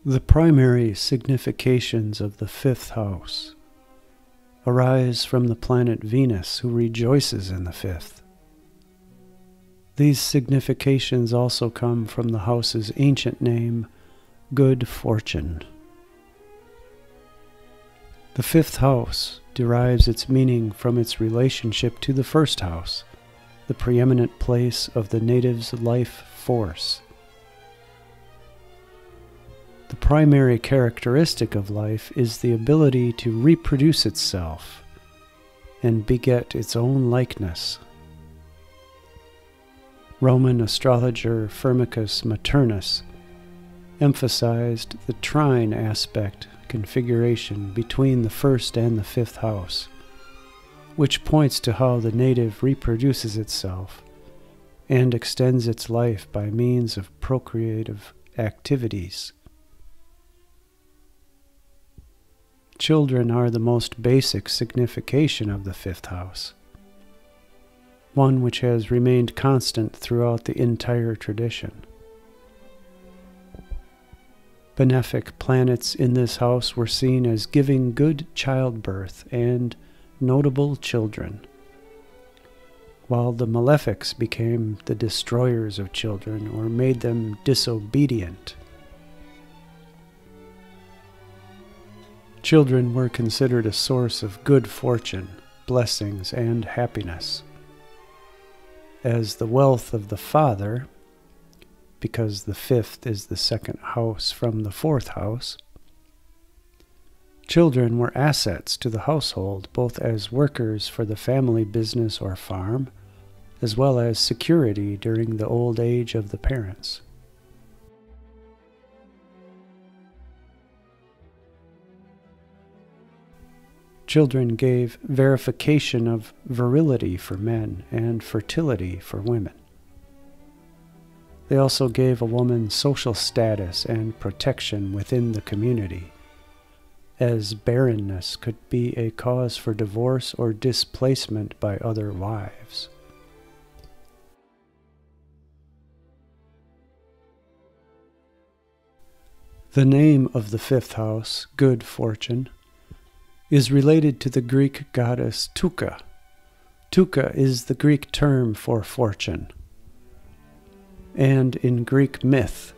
The primary significations of the fifth house arise from the planet Venus, who rejoices in the fifth. These significations also come from the house's ancient name, good fortune. The fifth house derives its meaning from its relationship to the first house, the preeminent place of the native's life force. The primary characteristic of life is the ability to reproduce itself and beget its own likeness. Roman astrologer Firmicus Maternus emphasized the trine aspect configuration between the first and the fifth house, which points to how the native reproduces itself and extends its life by means of procreative activities. Children are the most basic signification of the fifth house, one which has remained constant throughout the entire tradition. Benefic planets in this house were seen as giving good childbirth and notable children, while the malefics became the destroyers of children or made them disobedient. Children were considered a source of good fortune, blessings, and happiness, as the wealth of the father, because the fifth is the second house from the fourth house. Children were assets to the household, both as workers for the family business or farm, as well as security during the old age of the parents. Children gave verification of virility for men and fertility for women. They also gave a woman social status and protection within the community, as barrenness could be a cause for divorce or displacement by other wives. The name of the fifth house, good fortune, is related to the Greek goddess Tuka. Tuka is the Greek term for fortune, and in Greek myth,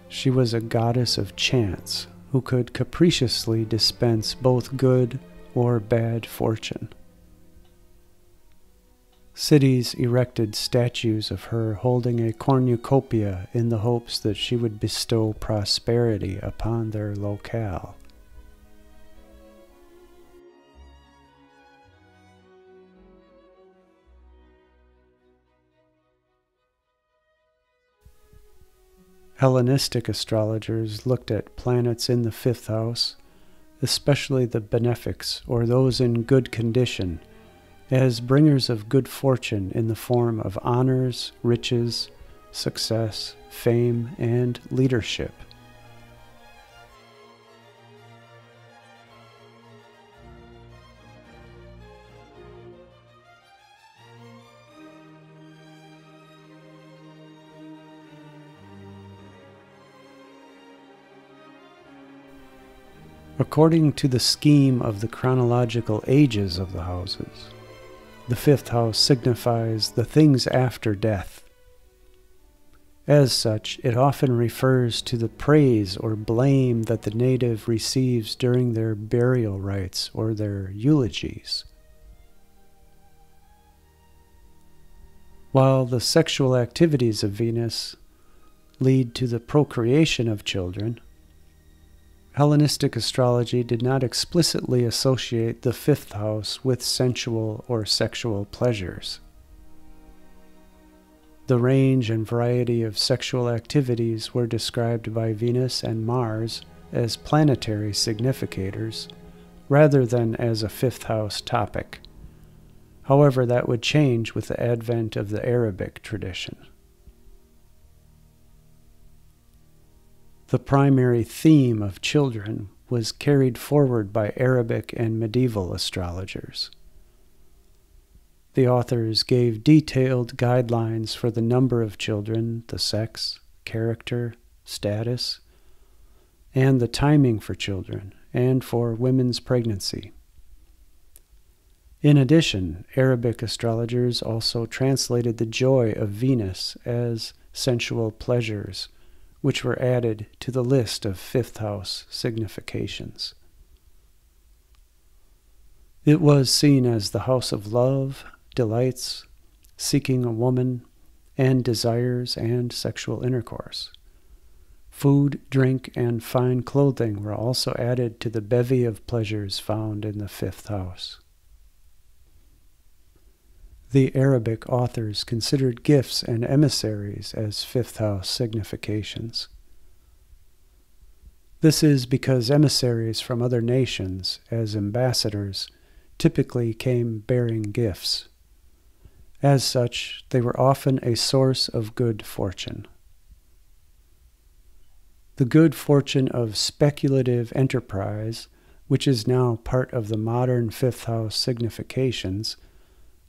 she was a goddess of chance who could capriciously dispense both good or bad fortune. Cities erected statues of her holding a cornucopia in the hopes that she would bestow prosperity upon their locale. Hellenistic astrologers looked at planets in the fifth house, especially the benefics or those in good condition, as bringers of good fortune in the form of honors, riches, success, fame, and leadership. According to the scheme of the chronological ages of the houses, the fifth house signifies the things after death. As such, it often refers to the praise or blame that the native receives during their burial rites or their eulogies. While the sexual activities of Venus lead to the procreation of children, Hellenistic astrology did not explicitly associate the fifth house with sensual or sexual pleasures. The range and variety of sexual activities were described by Venus and Mars as planetary significators, rather than as a fifth house topic. However, that would change with the advent of the Arabic tradition. The primary theme of children was carried forward by Arabic and medieval astrologers. The authors gave detailed guidelines for the number of children, the sex, character, status, and the timing for children and for women's pregnancy. In addition, Arabic astrologers also translated the joy of Venus as sensual pleasures, which were added to the list of fifth house significations. It was seen as the house of love, delights, seeking a woman, and desires and sexual intercourse. Food, drink, and fine clothing were also added to the bevy of pleasures found in the fifth house. The Arabic authors considered gifts and emissaries as fifth house significations. This is because emissaries from other nations, as ambassadors, typically came bearing gifts. As such, they were often a source of good fortune. The good fortune of speculative enterprise, which is now part of the modern fifth house significations,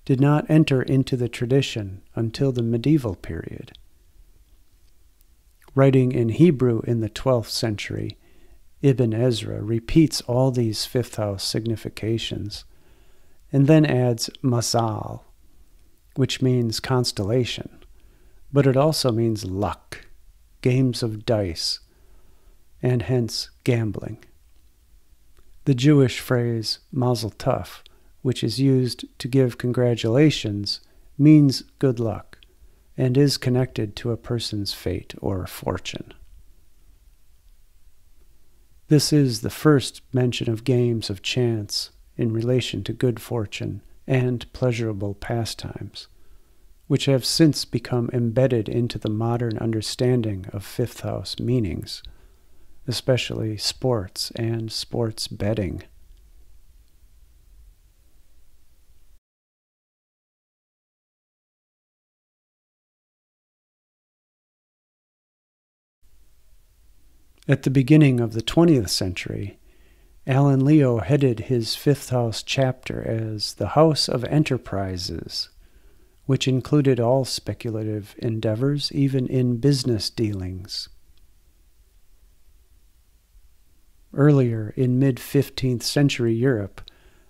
did not enter into the tradition until the medieval period. Writing in Hebrew in the 12th century, Ibn Ezra repeats all these fifth house significations and then adds mazal, which means constellation, but it also means luck, games of dice, and hence gambling. The Jewish phrase mazel tov, which is used to give congratulations, means good luck and is connected to a person's fate or fortune. This is the first mention of games of chance in relation to good fortune and pleasurable pastimes, which have since become embedded into the modern understanding of fifth house meanings, especially sports and sports betting. At the beginning of the 20th century, Alan Leo headed his fifth house chapter as the House of Enterprises, which included all speculative endeavors, even in business dealings. Earlier, in mid-15th century Europe,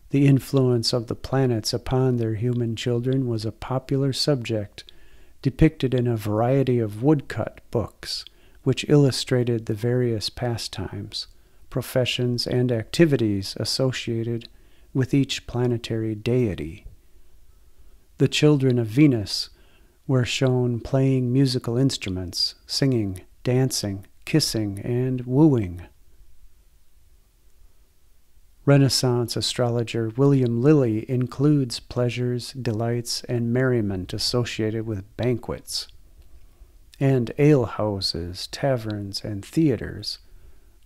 the influence of the planets upon their human children was a popular subject depicted in a variety of woodcut books, which illustrated the various pastimes, professions, and activities associated with each planetary deity. The children of Venus were shown playing musical instruments, singing, dancing, kissing, and wooing. Renaissance astrologer William Lilly includes pleasures, delights, and merriment associated with banquets, and alehouses, taverns, and theaters,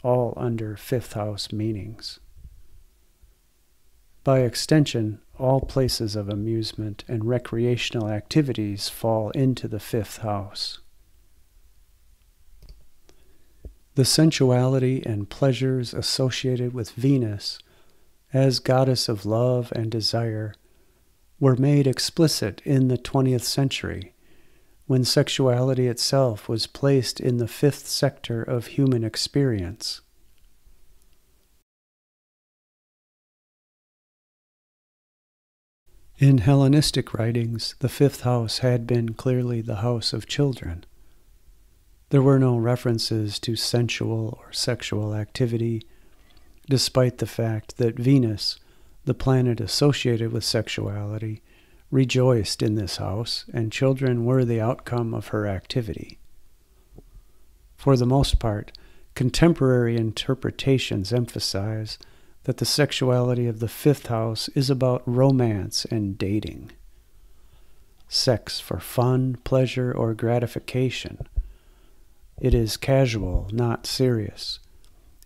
all under fifth house meanings. By extension, all places of amusement and recreational activities fall into the fifth house. The sensuality and pleasures associated with Venus as goddess of love and desire were made explicit in the 20th century, when sexuality itself was placed in the fifth sector of human experience. In Hellenistic writings, the fifth house had been clearly the house of children. There were no references to sensual or sexual activity, despite the fact that Venus, the planet associated with sexuality, rejoiced in this house, and children were the outcome of her activity. For the most part, contemporary interpretations emphasize that the sexuality of the fifth house is about romance and dating. Sex for fun, pleasure, or gratification. It is casual, not serious.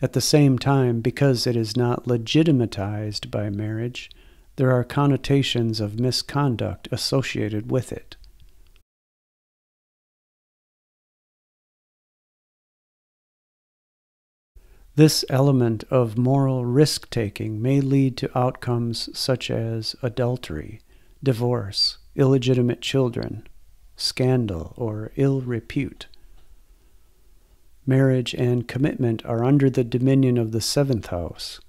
At the same time, because it is not legitimatized by marriage, there are connotations of misconduct associated with it. This element of moral risk-taking may lead to outcomes such as adultery, divorce, illegitimate children, scandal, or ill repute. Marriage and commitment are under the dominion of the seventh house,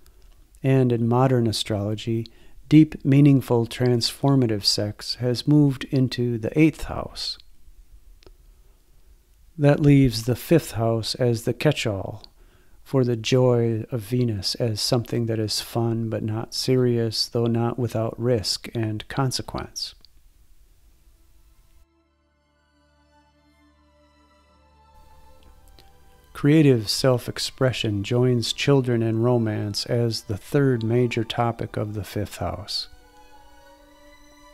and in modern astrology, deep, meaningful, transformative sex has moved into the eighth house. That leaves the fifth house as the catch-all for the joy of Venus as something that is fun but not serious, though not without risk and consequence. Creative self-expression joins children and romance as the third major topic of the fifth house.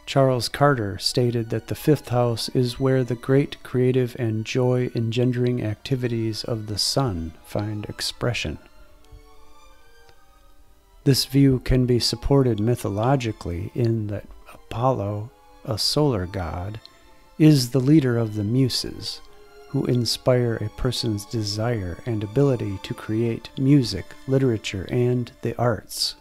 Charles Carter stated that the fifth house is where the great creative and joy-engendering activities of the sun find expression. This view can be supported mythologically in that Apollo, a solar god, is the leader of the Muses, who inspire a person's desire and ability to create music, literature, and the arts.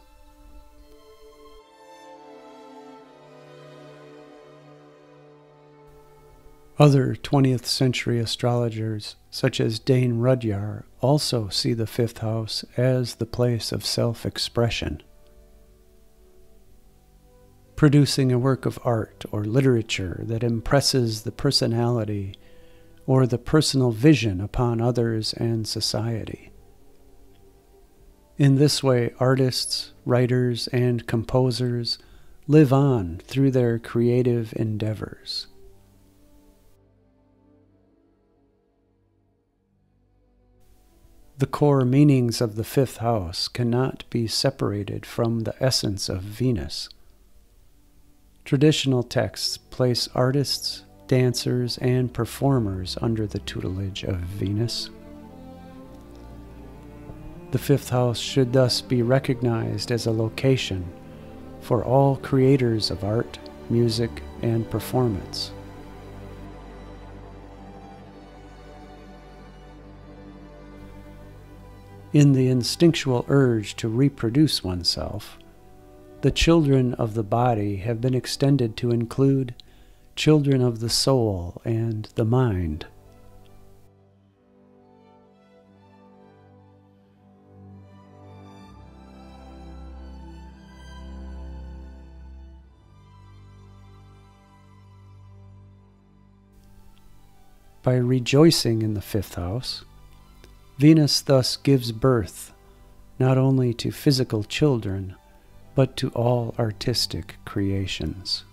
Other 20th century astrologers, such as Dane Rudyard, also see the fifth house as the place of self-expression. Producing a work of art or literature that impresses the personality or the personal vision upon others and society. In this way, artists, writers, and composers live on through their creative endeavors. The core meanings of the fifth house cannot be separated from the essence of Venus. Traditional texts place artists, dancers, and performers under the tutelage of Venus. The fifth house should thus be recognized as a location for all creators of art, music, and performance. In the instinctual urge to reproduce oneself, the children of the body have been extended to include children of the soul and the mind. By rejoicing in the fifth house, Venus thus gives birth not only to physical children, but to all artistic creations.